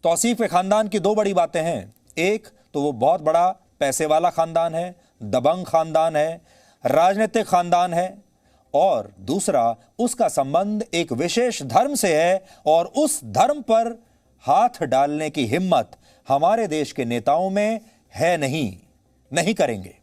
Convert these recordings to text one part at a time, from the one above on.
तौसीफ के खानदान की दो बड़ी बातें हैं। एक तो वो बहुत बड़ा पैसे वाला खानदान है, दबंग खानदान है, राजनीतिक खानदान है, और दूसरा उसका संबंध एक विशेष धर्म से है और उस धर्म पर हाथ डालने की हिम्मत हमारे देश के नेताओं में है नहीं करेंगे।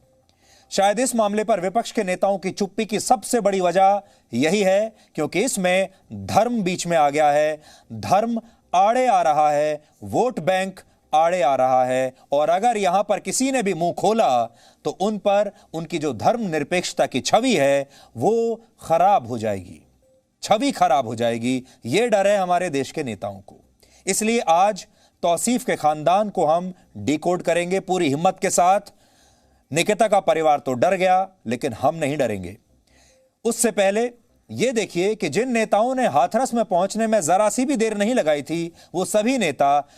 शायद इस मामले पर विपक्ष के नेताओं की चुप्पी की सबसे बड़ी वजह यही है, क्योंकि इसमें धर्म बीच में आ गया है, धर्म आड़े आ रहा है, वोट बैंक आड़े आ रहा है, और अगर यहां पर किसी ने भी मुंह खोला तो उन पर उनकी जो धर्म निरपेक्षता की छवि है वो खराब हो जाएगी, छवि खराब हो जाएगी। ये डर है हमारे देश के नेताओं को। इसलिए आज तौसीफ के खानदान को हम डिकोड करेंगे पूरी हिम्मत के साथ। निकिता का परिवार तो डर गया, लेकिन हम नहीं डरेंगे। उससे पहले यह देखिए कि जिन नेताओं ने हाथरस में पहुंचने में जरा सी भी देर नहीं लगाई थी, वो सभी नेता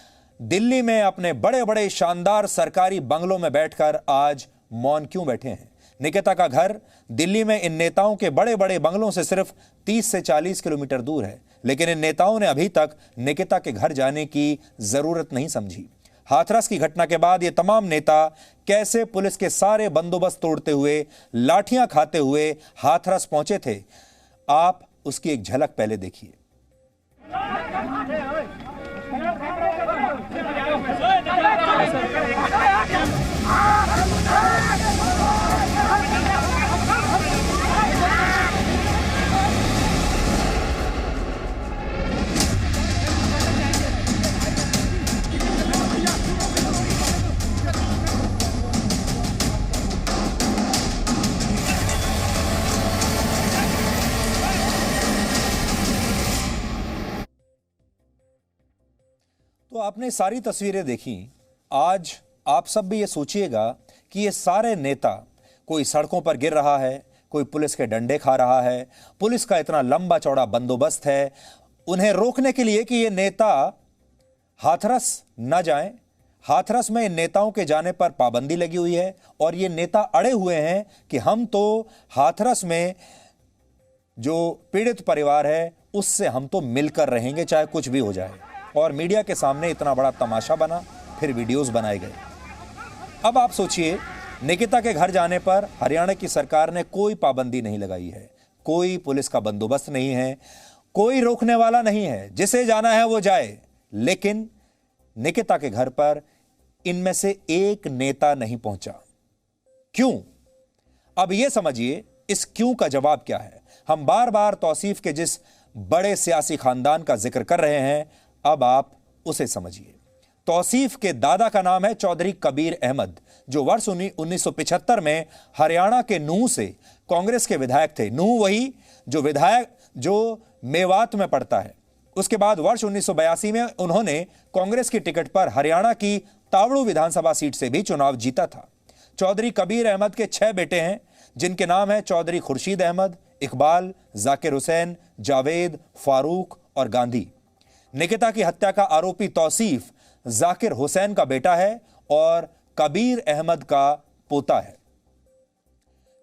दिल्ली में अपने बड़े बड़े शानदार सरकारी बंगलों में बैठकर आज मौन क्यों बैठे हैं। निकिता का घर दिल्ली में इन नेताओं के बड़े बड़े बंगलों से सिर्फ 30 से 40 किलोमीटर दूर है, लेकिन इन नेताओं ने अभी तक निकिता के घर जाने की जरूरत नहीं समझी। हाथरस की घटना के बाद ये तमाम नेता कैसे पुलिस के सारे बंदोबस्त तोड़ते हुए, लाठियां खाते हुए हाथरस पहुंचे थे, आप उसकी एक झलक पहले देखिए। तो आपने सारी तस्वीरें देखी। आज आप सब भी ये सोचिएगा कि ये सारे नेता, कोई सड़कों पर गिर रहा है, कोई पुलिस के डंडे खा रहा है, पुलिस का इतना लंबा चौड़ा बंदोबस्त है उन्हें रोकने के लिए कि ये नेता हाथरस न जाएं। हाथरस में इन नेताओं के जाने पर पाबंदी लगी हुई है और ये नेता अड़े हुए हैं कि हम तो हाथरस में जो पीड़ित परिवार है उससे हम तो मिलकर रहेंगे चाहे कुछ भी हो जाए। और मीडिया के सामने इतना बड़ा तमाशा बना, फिर वीडियोस बनाए गए। अब आप सोचिए, निकिता के घर जाने पर हरियाणा की सरकार ने कोई पाबंदी नहीं लगाई है, कोई पुलिस का बंदोबस्त नहीं है, कोई रोकने वाला नहीं है, जिसे जाना है वो जाए। लेकिन निकिता के घर पर इनमें से एक नेता नहीं पहुंचा। क्यों? अब यह समझिए इस क्यों का जवाब क्या है। हम बार बार तौसीफ के जिस बड़े सियासी खानदान का जिक्र कर रहे हैं, अब आप उसे समझिए। तौसीफ के दादा का नाम है चौधरी कबीर अहमद, जो वर्ष 1975 में हरियाणा के नूंह से कांग्रेस के विधायक थे। नूंह वही जो विधायक जो मेवात में पड़ता है। उसके बाद वर्ष 1982 में उन्होंने कांग्रेस की टिकट पर हरियाणा की तावड़ू विधानसभा सीट से भी चुनाव जीता था। चौधरी कबीर अहमद के 6 बेटे हैं, जिनके नाम है चौधरी खुर्शीद अहमद, इकबाल, जाकिर हुसैन, जावेद, फारूक और गांधी। निकिता की हत्या का आरोपी तौसीफ जाकिर हुसैन का बेटा है और कबीर अहमद का पोता है।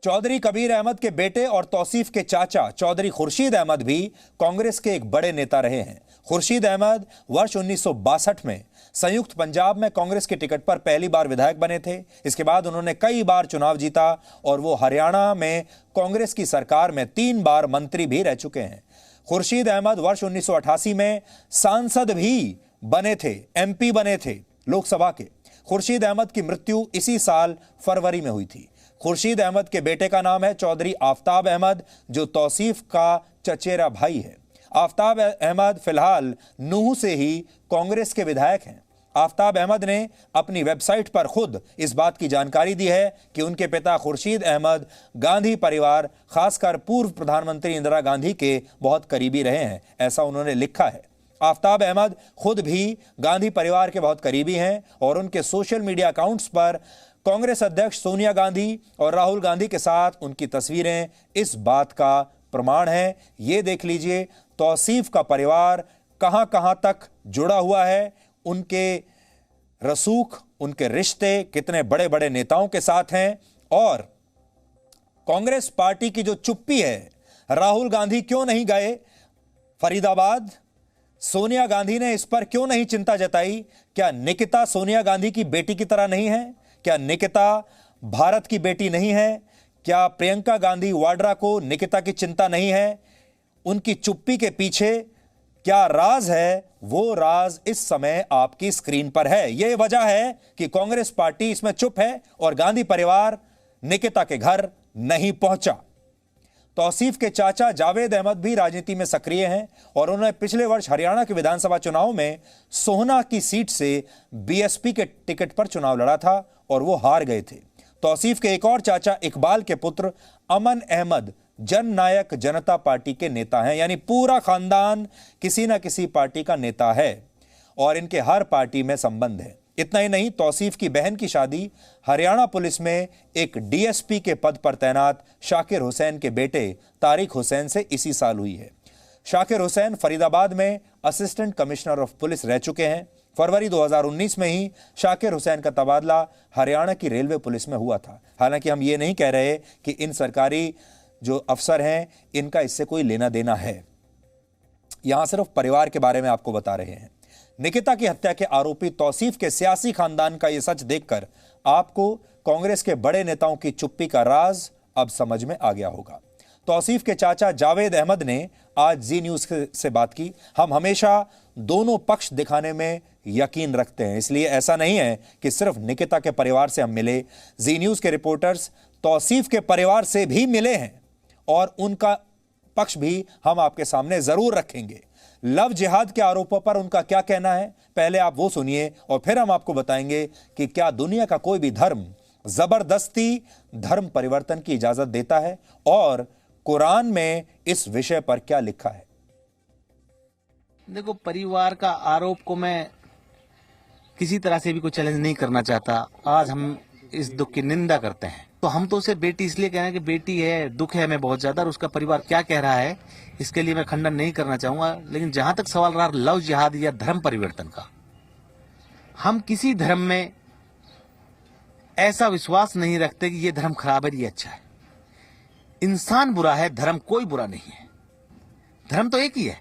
चौधरी कबीर अहमद के बेटे और तौसीफ के चाचा चौधरी खुर्शीद अहमद भी कांग्रेस के एक बड़े नेता रहे हैं। खुर्शीद अहमद वर्ष 1962 में संयुक्त पंजाब में कांग्रेस की टिकट पर पहली बार विधायक बने थे। इसके बाद उन्होंने कई बार चुनाव जीता और वो हरियाणा में कांग्रेस की सरकार में 3 बार मंत्री भी रह चुके हैं। खुर्शीद अहमद वर्ष 1988 में सांसद भी बने थे, एमपी बने थे लोकसभा के। खुर्शीद अहमद की मृत्यु इसी साल फरवरी में हुई थी। खुर्शीद अहमद के बेटे का नाम है चौधरी आफ्ताब अहमद, जो तौसीफ का चचेरा भाई है। आफ्ताब अहमद फिलहाल नूंह से ही कांग्रेस के विधायक हैं। आफ्ताब अहमद ने अपनी वेबसाइट पर खुद इस बात की जानकारी दी है कि उनके पिता खुर्शीद अहमद गांधी परिवार, खासकर पूर्व प्रधानमंत्री इंदिरा गांधी के बहुत करीबी रहे हैं, ऐसा उन्होंने लिखा है। आफ्ताब अहमद खुद भी गांधी परिवार के बहुत करीबी हैं और उनके सोशल मीडिया अकाउंट्स पर कांग्रेस अध्यक्ष सोनिया गांधी और राहुल गांधी के साथ उनकी तस्वीरें इस बात का प्रमाण है। ये देख लीजिए तौसीफ का परिवार कहां कहां तक जुड़ा हुआ है, उनके रसूख, उनके रिश्ते कितने बड़े बड़े नेताओं के साथ हैं। और कांग्रेस पार्टी की जो चुप्पी है, राहुल गांधी क्यों नहीं गए फरीदाबाद, सोनिया गांधी ने इस पर क्यों नहीं चिंता जताई? क्या निकिता सोनिया गांधी की बेटी की तरह नहीं है? क्या निकिता भारत की बेटी नहीं है? क्या प्रियंका गांधी वाड्रा को निकिता की चिंता नहीं है? उनकी चुप्पी के पीछे क्या राज है? वो राज इस समय आपकी स्क्रीन पर है। यह वजह है कि कांग्रेस पार्टी इसमें चुप है और गांधी परिवार निकिता के घर नहीं पहुंचा। तौसीफ के चाचा जावेद अहमद भी राजनीति में सक्रिय हैं और उन्होंने पिछले वर्ष हरियाणा के विधानसभा चुनाव में सोहना की सीट से बीएसपी के टिकट पर चुनाव लड़ा था और वो हार गए थे। तौसीफ के एक और चाचा इकबाल के पुत्र अमन अहमद जन नायक जनता पार्टी के नेता हैं, यानी पूरा खानदान किसी ना किसी पार्टी का नेता है और इनके हर पार्टी में संबंध है। इतना ही नहीं, तौसीफ की बहन की शादी हरियाणा पुलिस में एक डीएसपी के पद पर तैनात शाकिर हुसैन के बेटे तारिक हुसैन से इसी साल हुई है। शाकिर हुसैन फरीदाबाद में असिस्टेंट कमिश्नर ऑफ पुलिस रह चुके हैं। फरवरी 2019 में ही शाकिर हुसैन का तबादला हरियाणा की रेलवे पुलिस में हुआ था। हालांकि हम ये नहीं कह रहे कि इन सरकारी जो अफसर हैं इनका इससे कोई लेना देना है, यहां सिर्फ परिवार के बारे में आपको बता रहे हैं। निकिता की हत्या के आरोपी तौसीफ के सियासी खानदान का यह सच देखकर आपको कांग्रेस के बड़े नेताओं की चुप्पी का राज अब समझ में आ गया होगा। तौसीफ के चाचा जावेद अहमद ने आज जी न्यूज से बात की। हम हमेशा दोनों पक्ष दिखाने में यकीन रखते हैं, इसलिए ऐसा नहीं है कि सिर्फ निकिता के परिवार से हम मिले। जी न्यूज के रिपोर्टर्स तौसीफ के परिवार से भी मिले हैं और उनका पक्ष भी हम आपके सामने जरूर रखेंगे। लव जिहाद के आरोपों पर उनका क्या कहना है, पहले आप वो सुनिए और फिर हम आपको बताएंगे कि क्या दुनिया का कोई भी धर्म जबरदस्ती धर्म परिवर्तन की इजाजत देता है और कुरान में इस विषय पर क्या लिखा है। देखो, परिवार का आरोप को मैं किसी तरह से भी कोई चैलेंज नहीं करना चाहता। आज हम इस दुख की निंदा करते हैं, तो हम तो उसे बेटी इसलिए कह रहे हैं कि बेटी है, दुख है हमें बहुत ज्यादा, और उसका परिवार क्या कह रहा है इसके लिए मैं खंडन नहीं करना चाहूंगा। लेकिन जहां तक सवाल रहा लव जिहाद या धर्म परिवर्तन का, हम किसी धर्म में ऐसा विश्वास नहीं रखते कि ये धर्म खराब है, ये अच्छा है। इंसान बुरा है, धर्म कोई बुरा नहीं है। धर्म तो एक ही है,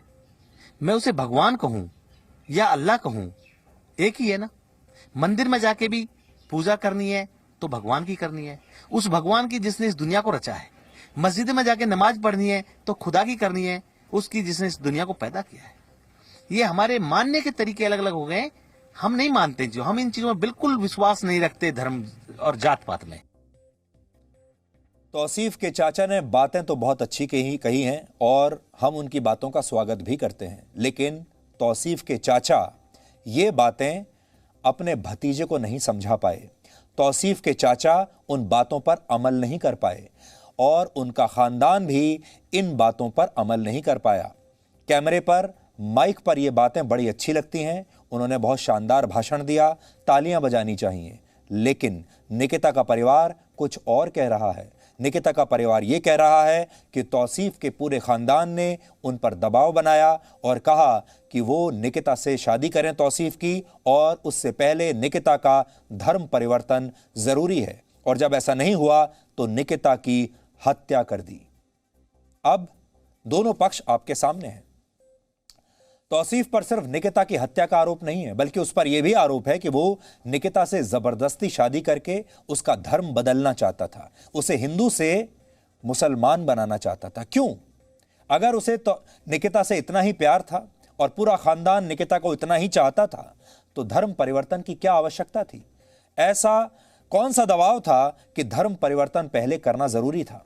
मैं उसे भगवान कहूं या अल्लाह कहूं, एक ही है ना। मंदिर में जाके भी पूजा करनी है तो भगवान की करनी है, उस भगवान की जिसने इस दुनिया को रचा है। मस्जिद में जाके नमाज पढ़नी है तो खुदा की करनी है, उसकी जिसने इस दुनिया को पैदा किया है। ये हमारे मानने के तरीके अलग अलग हो गए, हम नहीं मानते, जो हम इन चीजों में बिल्कुल विश्वास नहीं रखते, धर्म और जात पात में। तौसीफ के चाचा ने बातें तो बहुत अच्छी कही हैं और हम उनकी बातों का स्वागत भी करते हैं, लेकिन तौसीफ के चाचा ये बातें अपने भतीजे को नहीं समझा पाए। तौसीफ के चाचा उन बातों पर अमल नहीं कर पाए और उनका खानदान भी इन बातों पर अमल नहीं कर पाया। कैमरे पर, माइक पर ये बातें बड़ी अच्छी लगती हैं, उन्होंने बहुत शानदार भाषण दिया, तालियां बजानी चाहिए, लेकिन निकिता का परिवार कुछ और कह रहा है। निकिता का परिवार यह कह रहा है कि तौसीफ के पूरे खानदान ने उन पर दबाव बनाया और कहा कि वो निकिता से शादी करें तौसीफ की, और उससे पहले निकिता का धर्म परिवर्तन जरूरी है, और जब ऐसा नहीं हुआ तो निकिता की हत्या कर दी। अब दोनों पक्ष आपके सामने हैं। तौसीफ पर सिर्फ निकिता की हत्या का आरोप नहीं है, बल्कि उस पर यह भी आरोप है कि वो निकिता से जबरदस्ती शादी करके उसका धर्म बदलना चाहता था, उसे हिंदू से मुसलमान बनाना चाहता था। क्यों? अगर उसे तो निकिता से इतना ही प्यार था और पूरा खानदान निकिता को इतना ही चाहता था, तो धर्म परिवर्तन की क्या आवश्यकता थी? ऐसा कौन सा दबाव था कि धर्म परिवर्तन पहले करना जरूरी था?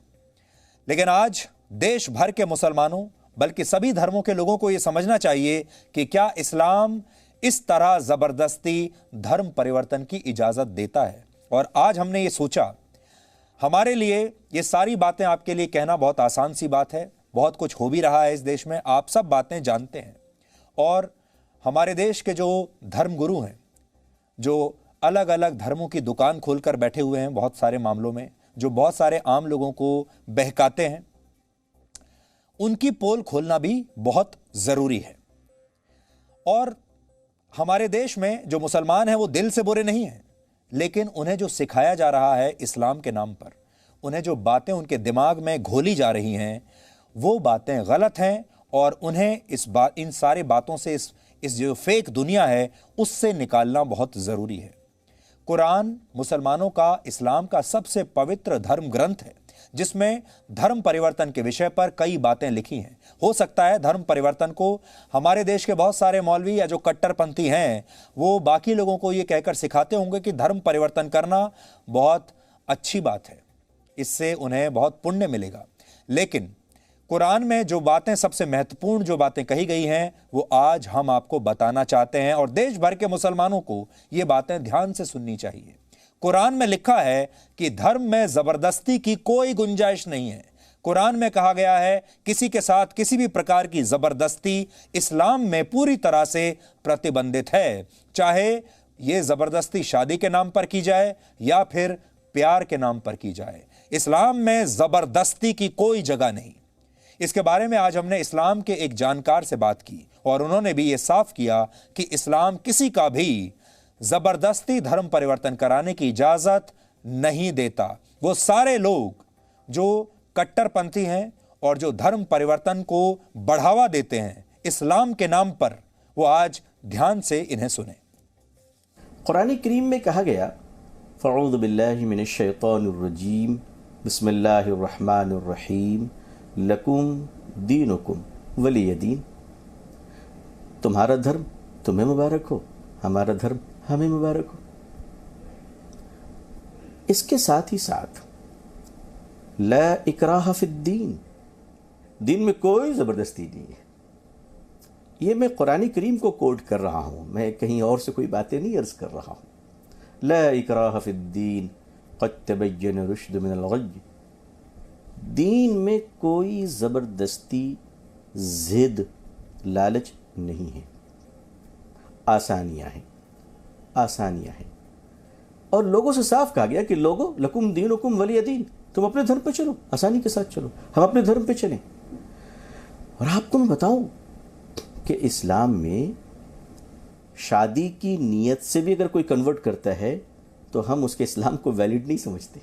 लेकिन आज देश भर के मुसलमानों, बल्कि सभी धर्मों के लोगों को यह समझना चाहिए कि क्या इस्लाम इस तरह जबरदस्ती धर्म परिवर्तन की इजाजत देता है। और आज हमने ये सोचा, हमारे लिए ये सारी बातें आपके लिए कहना बहुत आसान सी बात है, बहुत कुछ हो भी रहा है इस देश में, आप सब बातें जानते हैं। और हमारे देश के जो धर्मगुरु हैं, जो अलग अलग धर्मों की दुकान खोलकर बैठे हुए हैं बहुत सारे मामलों में, जो बहुत सारे आम लोगों को बहकाते हैं, उनकी पोल खोलना भी बहुत जरूरी है। और हमारे देश में जो मुसलमान हैं वो दिल से बुरे नहीं हैं, लेकिन उन्हें जो सिखाया जा रहा है इस्लाम के नाम पर, उन्हें जो बातें उनके दिमाग में घोली जा रही हैं, वो बातें गलत हैं और उन्हें इन सारे बातों से इस जो फेक दुनिया है उससे निकालना बहुत ज़रूरी है। कुरान मुसलमानों का, इस्लाम का सबसे पवित्र धर्म ग्रंथ है जिसमें धर्म परिवर्तन के विषय पर कई बातें लिखी हैं। हो सकता है धर्म परिवर्तन को हमारे देश के बहुत सारे मौलवी या जो कट्टरपंथी हैं वो बाकी लोगों को ये कहकर सिखाते होंगे कि धर्म परिवर्तन करना बहुत अच्छी बात है, इससे उन्हें बहुत पुण्य मिलेगा। लेकिन कुरान में जो बातें, सबसे महत्वपूर्ण जो बातें कही गई हैं वो आज हम आपको बताना चाहते हैं और देश भर के मुसलमानों को ये बातें ध्यान से सुननी चाहिए। कुरान में लिखा है कि धर्म में जबरदस्ती की कोई गुंजाइश नहीं है। कुरान में कहा गया है किसी के साथ किसी भी प्रकार की जबरदस्ती इस्लाम में पूरी तरह से प्रतिबंधित है, चाहे ये जबरदस्ती शादी के नाम पर की जाए या फिर प्यार के नाम पर की जाए। इस्लाम में जबरदस्ती की कोई जगह नहीं। इसके बारे में आज हमने इस्लाम के एक जानकार से बात की और उन्होंने भी ये साफ किया कि इस्लाम किसी का भी जबरदस्ती धर्म परिवर्तन कराने की इजाजत नहीं देता। वो सारे लोग जो कट्टरपंथी हैं और जो धर्म परिवर्तन को बढ़ावा देते हैं इस्लाम के नाम पर, वो आज ध्यान से इन्हें सुने। कुरान करीम में कहा गया, फ़अऊज़ु बिल्लाहि मिनश शैतानिर रजीम, बिस्मिल्लाहिर रहमानिर रहीम, लकुम दीनुकुम वलिय दीन। तुम्हारा धर्म तुम्हें मुबारक हो, हमारा धर्म हमें मुबारक हो। इसके साथ ही साथ ला इकराह फिद्दीन, दीन में कोई ज़बरदस्ती नहीं है। ये मैं कुरान करीम को कोट कर रहा हूँ, मैं कहीं और से कोई बातें नहीं अर्ज़ कर रहा हूँ। ला इकराह फिद्दीन क़द तबय्यन रुश्द मिनल ग़य, दीन में कोई ज़बरदस्ती, ज़िद, लालच नहीं है। आसानियाँ हैं, आसानियाँ हैं। और लोगों से साफ कहा गया कि लोगों लकुम दीनुकुम वलिय दीन, तुम अपने धर्म पे चलो, आसानी के साथ चलो, हम अपने धर्म पे चलें। और आपको मैं बताऊं कि इस्लाम में शादी की नीयत से भी अगर कोई कन्वर्ट करता है तो हम उसके इस्लाम को वैलिड नहीं समझते।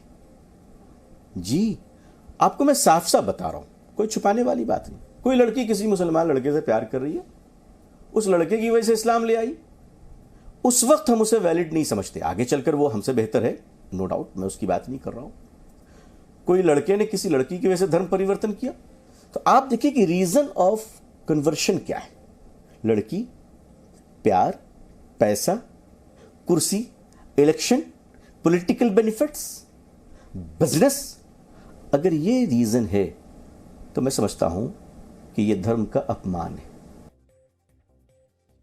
जी, आपको मैं साफ साफ बता रहा हूं, कोई छुपाने वाली बात नहीं। कोई लड़की किसी मुसलमान लड़के से प्यार कर रही है, उस लड़के की वजह से इस्लाम ले आई, उस वक्त हम उसे वैलिड नहीं समझते। आगे चलकर वो हमसे बेहतर है, नो डाउट, मैं उसकी बात नहीं कर रहा हूं। कोई लड़के ने किसी लड़की की वजह से धर्म परिवर्तन किया, तो आप देखिए कि रीजन ऑफ कन्वर्शन क्या है। लड़की, प्यार, पैसा, कुर्सी, इलेक्शन, पॉलिटिकल बेनिफिट्स, बिजनेस, अगर ये रीजन है तो मैं समझता हूं कि ये धर्म का अपमान है।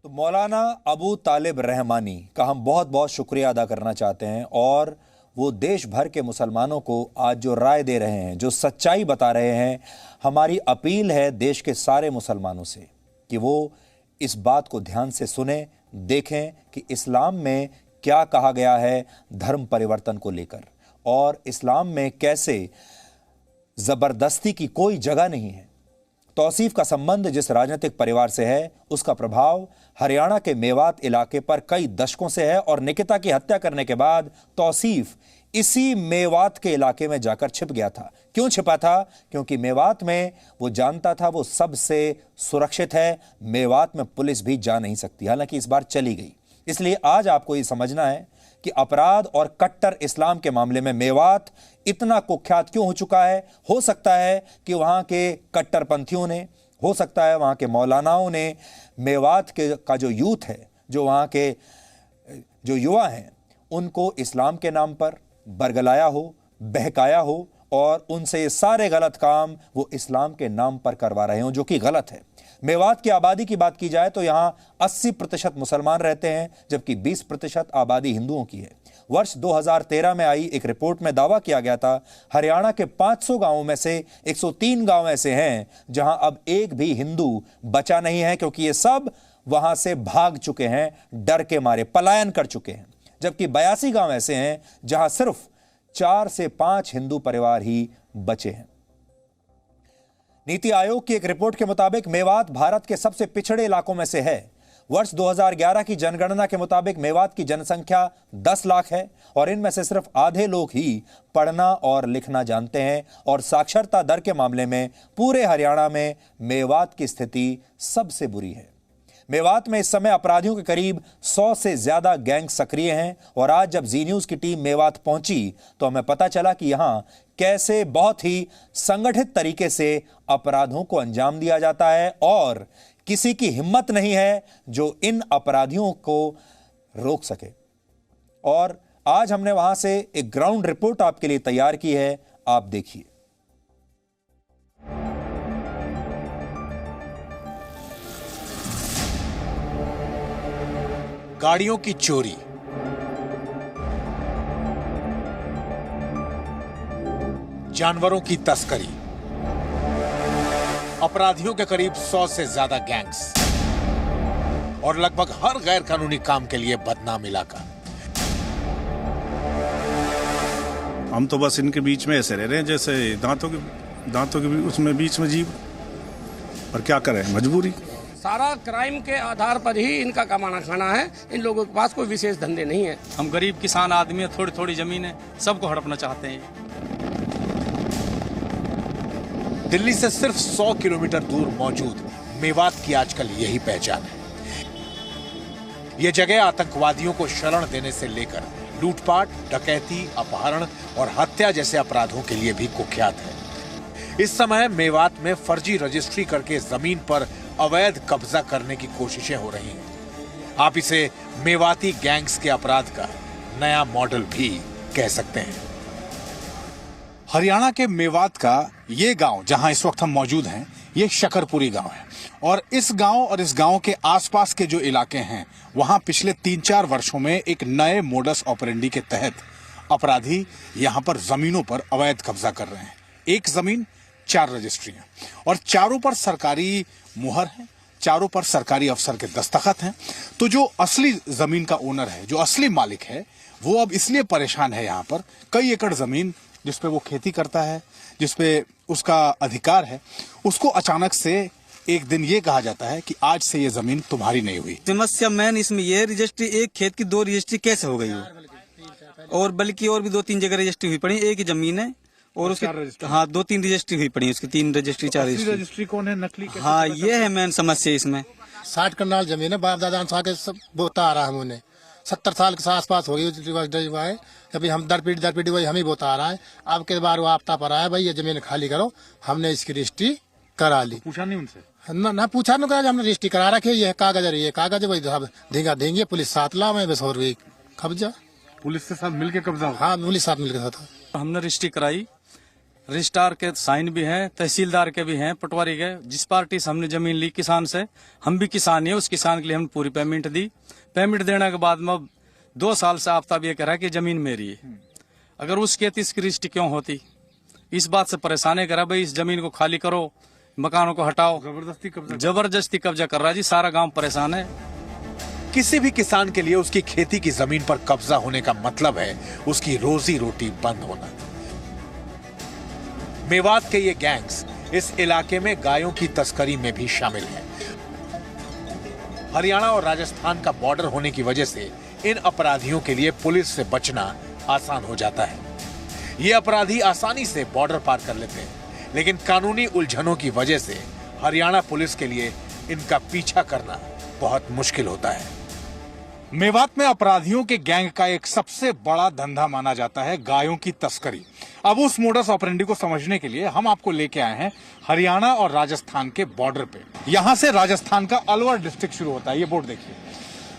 तो मौलाना अबू तालिब रहमानी का हम बहुत बहुत शुक्रिया अदा करना चाहते हैं और वो देश भर के मुसलमानों को आज जो राय दे रहे हैं, जो सच्चाई बता रहे हैं, हमारी अपील है देश के सारे मुसलमानों से कि वो इस बात को ध्यान से सुने, देखें कि इस्लाम में क्या कहा गया है धर्म परिवर्तन को लेकर और इस्लाम में कैसे ज़बरदस्ती की कोई जगह नहीं है। तौसीफ का संबंध जिस राजनीतिक परिवार से है उसका प्रभाव हरियाणा के मेवात इलाके पर कई दशकों से है और निकिता की हत्या करने के बाद तौसीफ इसी मेवात के इलाके में जाकर छिप गया था। क्यों छिपा था? क्योंकि मेवात में वो जानता था वो सबसे सुरक्षित है, मेवात में पुलिस भी जा नहीं सकती, हालांकि इस बार चली गई। इसलिए आज आपको ये समझना है कि अपराध और कट्टर इस्लाम के मामले में मेवात इतना कुख्यात क्यों हो चुका है। हो सकता है कि वहाँ के कट्टरपंथियों ने, हो सकता है वहाँ के मौलानाओं ने मेवात का जो यूथ है, जो वहाँ के जो युवा हैं, उनको इस्लाम के नाम पर बरगलाया हो, बहकाया हो और उनसे ये सारे गलत काम वो इस्लाम के नाम पर करवा रहे हों, जो कि गलत है। मेवात की आबादी की बात की जाए तो यहाँ 80% मुसलमान रहते हैं जबकि 20% आबादी हिंदुओं की है। वर्ष 2013 में आई एक रिपोर्ट में दावा किया गया था हरियाणा के 500 गांवों में से 103 गांव ऐसे हैं जहां अब एक भी हिंदू बचा नहीं है, क्योंकि ये सब वहां से भाग चुके हैं, डर के मारे पलायन कर चुके हैं। जबकि 82 गांव ऐसे हैं जहां सिर्फ 4 से 5 हिंदू परिवार ही बचे हैं। नीति आयोग की एक रिपोर्ट के मुताबिक मेवात भारत के सबसे पिछड़े इलाकों में से है। वर्ष 2011 की जनगणना के मुताबिक मेवात की जनसंख्या 10 लाख है और इनमें से सिर्फ आधे लोग ही पढ़ना और लिखना जानते हैं और साक्षरता दर के मामले में पूरे हरियाणा में मेवात की स्थिति सबसे बुरी है। मेवात में इस समय अपराधियों के करीब 100 से ज्यादा गैंग सक्रिय हैं और आज जब जी न्यूज की टीम मेवात पहुंची तो हमें पता चला कि यहां कैसे बहुत ही संगठित तरीके से अपराधों को अंजाम दिया जाता है और किसी की हिम्मत नहीं है जो इन अपराधियों को रोक सके। और आज हमने वहां से एक ग्राउंड रिपोर्ट आपके लिए तैयार की है, आप देखिए। गाड़ियों की चोरी, जानवरों की तस्करी, अपराधियों के करीब 100 से ज्यादा गैंग्स और लगभग हर गैर कानूनी काम के लिए बदनाम इलाका। हम तो बस इनके बीच में ऐसे रह रहे हैं जैसे दांतों के उसमें बीच में जीव, और क्या करें, मजबूरी। सारा क्राइम के आधार पर ही इनका कमाना खाना है। इन लोगों के पास कोई विशेष धंधे नहीं है। हम गरीब किसान आदमी है, थोड़ी थोड़ी जमीन है, सबको हड़पना चाहते हैं। दिल्ली से सिर्फ 100 किलोमीटर दूर मौजूद मेवात की आजकल यही पहचान है। यह जगह आतंकवादियों को शरण देने से लेकर लूटपाट, डकैती, अपहरण और हत्या जैसे अपराधों के लिए भी कुख्यात है। इस समय मेवात में फर्जी रजिस्ट्री करके जमीन पर अवैध कब्जा करने की कोशिशें हो रही हैं। आप इसे मेवाती गैंग्स के अपराध का नया मॉडल भी कह सकते हैं। हरियाणा के मेवात का ये गांव जहां इस वक्त हम मौजूद हैं, ये शकरपुरी गांव है और इस गांव और इस गांव के आसपास के जो इलाके हैं वहां पिछले 3-4 वर्षों में एक नए मोडस ऑपरेंडी के तहत अपराधी यहां पर जमीनों पर अवैध कब्जा कर रहे हैं। एक जमीन 4 रजिस्ट्रियां और चारों पर सरकारी मुहर है, चारों पर सरकारी अफसर के दस्तखत हैं। तो जो असली जमीन का ओनर है, जो असली मालिक है, वो अब इसलिए परेशान है। यहाँ पर कई एकड़ जमीन जिसपे वो खेती करता है, जिसपे उसका अधिकार है, उसको अचानक से एक दिन ये कहा जाता है कि आज से ये जमीन तुम्हारी नहीं हुई। समस्या मैन इसमें ये रजिस्ट्री, एक खेत की 2 रजिस्ट्री कैसे हो गई हो, और बल्कि और भी 2-3 जगह रजिस्ट्री हुई पड़ी। एक ही जमीन है और उसकी 2-3 रजिस्ट्री हुई पड़ी, उसकी 3 रजिस्ट्री 4 रजिस्ट्री कौन है, नकली? हाँ, ये है मेन समस्या इसमें। 60 कनाल जमीन है, बाप दादा के सब बोता आ रहा है। उन्हें 70 साल के आसपास हो गई हुआ है। अभी हम दर पीढ़ी वही हम ही बोता आ रहा है। अब के बार वो आपता पर आया, भाई ये जमीन खाली करो। हमने इसकी रजिस्ट्री करा ली। पूछा नहीं उनसे? ना पूछा नहीं, करा हमने रजिस्ट्री करा रखी है। ये कागज है, ये कागज है, वही देंगे देंगे। पुलिस 7 लाख में बस और भी कब्जा। पुलिस के साथ मिलके कब्जा? हाँ, पुलिस साथ मिलकर था। हमने रजिस्ट्री कराई, रजिस्ट्रार के साइन भी हैं, तहसीलदार के भी हैं, पटवारी के। जिस पार्टी से हमने जमीन ली किसान से, हम भी किसान ही है, उस किसान के लिए हमने पूरी पेमेंट दी। पेमेंट देने के बाद में 2 साल से आफ्ताब ये कह रहा है कि जमीन मेरी है। अगर उस खेती इसकी रजिस्ट्री क्यों होती, इस बात से परेशान है। कह रहा भाई इस जमीन को खाली करो, मकानों को हटाओ। जबरदस्ती कब्जा कर रहा है जी। सारा गांव परेशान है। किसी भी किसान के लिए उसकी खेती की जमीन पर कब्जा होने का मतलब है उसकी रोजी रोटी बंद होना। मेवात के ये गैंग्स इस इलाके में गायों की तस्करी में भी शामिल हैं। हरियाणा और राजस्थान का बॉर्डर होने की वजह से इन अपराधियों के लिए पुलिस से बचना आसान हो जाता है। ये अपराधी आसानी से बॉर्डर पार कर लेते हैं, लेकिन कानूनी उलझनों की वजह से हरियाणा पुलिस के लिए इनका पीछा करना बहुत मुश्किल होता है। मेवात में अपराधियों के गैंग का एक सबसे बड़ा धंधा माना जाता है गायों की तस्करी। अब उस मोडस ऑपरेंडी को समझने के लिए हम आपको लेके आए हैं हरियाणा और राजस्थान के बॉर्डर पे। यहां से राजस्थान का अलवर डिस्ट्रिक्ट शुरू होता है। ये बोर्ड देखिए।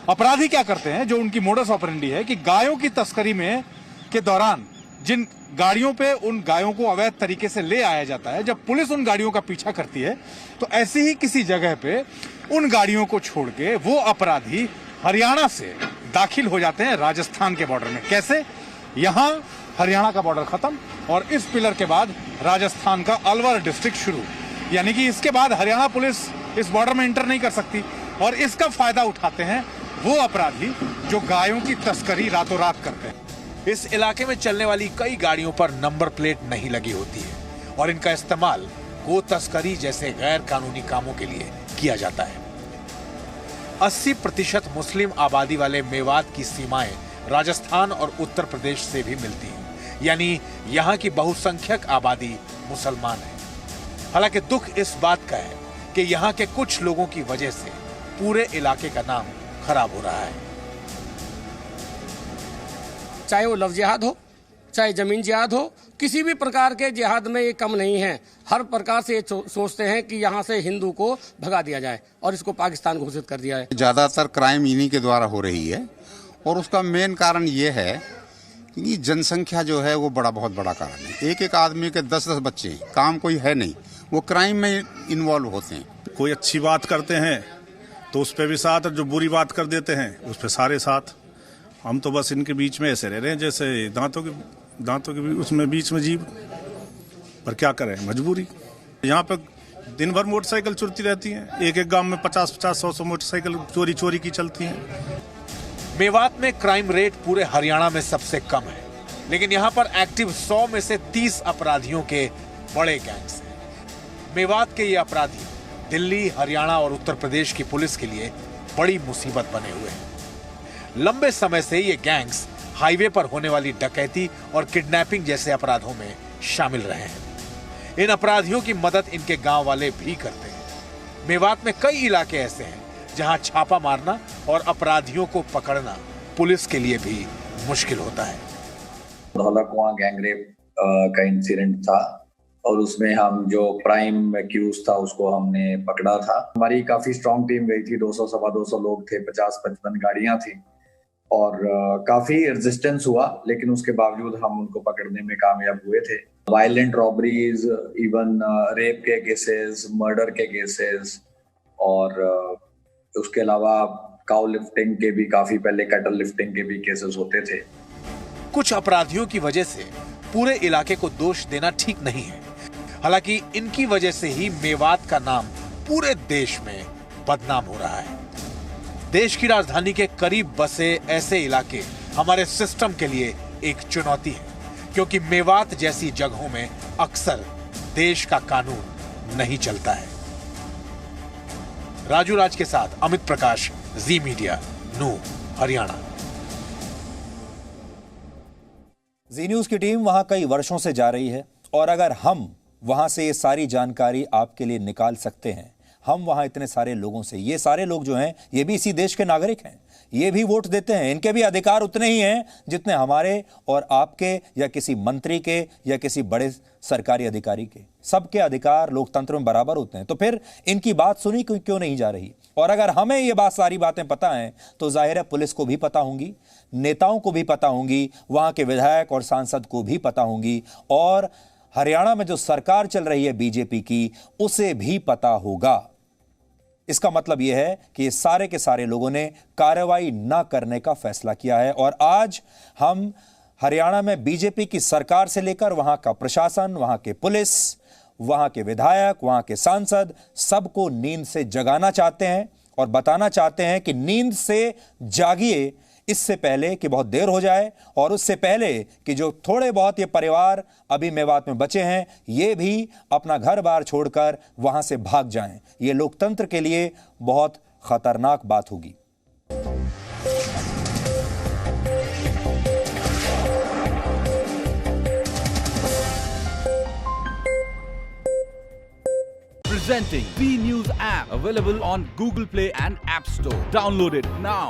अपराधी क्या करते हैं, जो उनकी मोडस ऑपरेंडी है कि गायों की तस्करी में के दौरान जिन गाड़ियों पे उन गायों को अवैध तरीके से ले आया जाता है, जब पुलिस उन गाड़ियों का पीछा करती है तो ऐसी ही किसी जगह पे उन गाड़ियों को छोड़ के वो अपराधी हरियाणा से दाखिल हो जाते हैं राजस्थान के बॉर्डर में। कैसे? यहां हरियाणा का बॉर्डर खत्म और इस पिलर के बाद राजस्थान का अलवर डिस्ट्रिक्ट शुरू, यानी कि इसके बाद हरियाणा पुलिस इस बॉर्डर में एंटर नहीं कर सकती। और इसका फायदा उठाते हैं वो अपराधी जो गायों की तस्करी रातों रात करते हैं। इस इलाके में चलने वाली कई गाड़ियों पर नंबर प्लेट नहीं लगी होती है और इनका इस्तेमाल गो तस्करी जैसे गैर कानूनी कामों के लिए किया जाता है। 80% मुस्लिम आबादी वाले मेवात की सीमाएं राजस्थान और उत्तर प्रदेश से भी मिलती हैं, यानी यहाँ की बहुसंख्यक आबादी मुसलमान है। हालांकि दुख इस बात का है कि यहाँ के कुछ लोगों की वजह से पूरे इलाके का नाम खराब हो रहा है। चाहे वो लव जिहाद हो, चाहे जमीन जिहाद हो, किसी भी प्रकार के जिहाद में ये कम नहीं है। हर प्रकार से ये सोचते हैं कि यहाँ से हिंदू को भगा दिया जाए और इसको पाकिस्तान घोषित कर दिया है। ज़्यादातर क्राइम इन्हीं के द्वारा हो रही है और उसका मेन कारण ये है कि जनसंख्या जो है वो बहुत बड़ा कारण है। एक आदमी के 10-10 बच्चे, काम कोई है नहीं, वो क्राइम में इन्वॉल्व होते हैं। कोई अच्छी बात करते हैं तो उस पर भी साथ, जो बुरी बात कर देते हैं उस पर सारे साथ। हम तो बस इनके बीच में ऐसे रह रहे हैं जैसे दांतों के उसमें बीच में जीभ। पर क्या करें, मजबूरी। यहाँ पर दिन भर मोटरसाइकिल चुरती रहती हैं। एक गांव में 50-50, 100 मोटरसाइकिल चोरी की चलती हैं। मेवात में क्राइम रेट पूरे हरियाणा में सबसे कम है, लेकिन यहाँ पर एक्टिव 100 में से 30 अपराधियों के बड़े गैंग्स हैं। मेवात के ये अपराधी दिल्ली, हरियाणा और उत्तर प्रदेश की पुलिस के लिए बड़ी मुसीबत बने हुए हैं। लंबे समय से ये गैंग्स हाईवे पर होने वाली डकैती और किडनैपिंग जैसे अपराधों में शामिल रहे हैं। इन अपराधियों की मदद इनके गांव वाले भी करते हैं। मेवात में कई इलाके ऐसे हैं जहां छापा मारना और अपराधियों को पकड़ना पुलिस के लिए भी मुश्किल होता है। धौलाकुआं गैंगरेप का इंसिडेंट था और उसमें हम जो प्राइम एक्यूज था उसको हमने पकड़ा था। हमारी काफी स्ट्रांग टीम गई थी, 200-250 लोग थे, 50-55 गाड़ियां थी और काफी रेजिस्टेंस हुआ, लेकिन उसके बावजूद हम उनको पकड़ने में कामयाब हुए थे। वायलेंट रॉबरीज, इवन रेप के केसेस, मर्डर के केसेस और उसके अलावा काउ लिफ्टिंग के भी, काफी पहले कैटल लिफ्टिंग के भी केसेस होते थे। कुछ अपराधियों की वजह से पूरे इलाके को दोष देना ठीक नहीं है। हालांकि इनकी वजह से ही मेवात का नाम पूरे देश में बदनाम हो रहा है। देश की राजधानी के करीब बसे ऐसे इलाके हमारे सिस्टम के लिए एक चुनौती है, क्योंकि मेवात जैसी जगहों में अक्सर देश का कानून नहीं चलता है। राजू राज के साथ अमित प्रकाश, जी मीडिया, नूह, हरियाणा। जी न्यूज की टीम वहां कई वर्षों से जा रही है और अगर हम वहां से ये सारी जानकारी आपके लिए निकाल सकते हैं, हम वहां इतने सारे लोगों से, ये सारे लोग जो हैं ये भी इसी देश के नागरिक हैं, ये भी वोट देते हैं, इनके भी अधिकार उतने ही हैं जितने हमारे और आपके या किसी मंत्री के या किसी बड़े सरकारी अधिकारी के। सबके अधिकार लोकतंत्र में बराबर होते हैं। तो फिर इनकी बात सुनी क्यों नहीं जा रही? और अगर हमें ये सारी बातें पता हैं तो जाहिर है पुलिस को भी पता होंगी, नेताओं को भी पता होंगी, वहां के विधायक और सांसद को भी पता होंगी और हरियाणा में जो सरकार चल रही है बीजेपी की, उसे भी पता होगा। इसका मतलब यह है कि सारे के सारे लोगों ने कार्रवाई ना करने का फैसला किया है और आज हम हरियाणा में बीजेपी की सरकार से लेकर वहां का प्रशासन, वहां के पुलिस, वहां के विधायक, वहां के सांसद, सबको नींद से जगाना चाहते हैं और बताना चाहते हैं कि नींद से जागिए, इससे पहले कि बहुत देर हो जाए और उससे पहले कि जो थोड़े बहुत ये परिवार अभी मेवात में बचे हैं ये भी अपना घर बार छोड़कर वहां से भाग जाएं। ये लोकतंत्र के लिए बहुत खतरनाक बात होगी। Presenting B News app, available on Google Play and App Store. Download it now.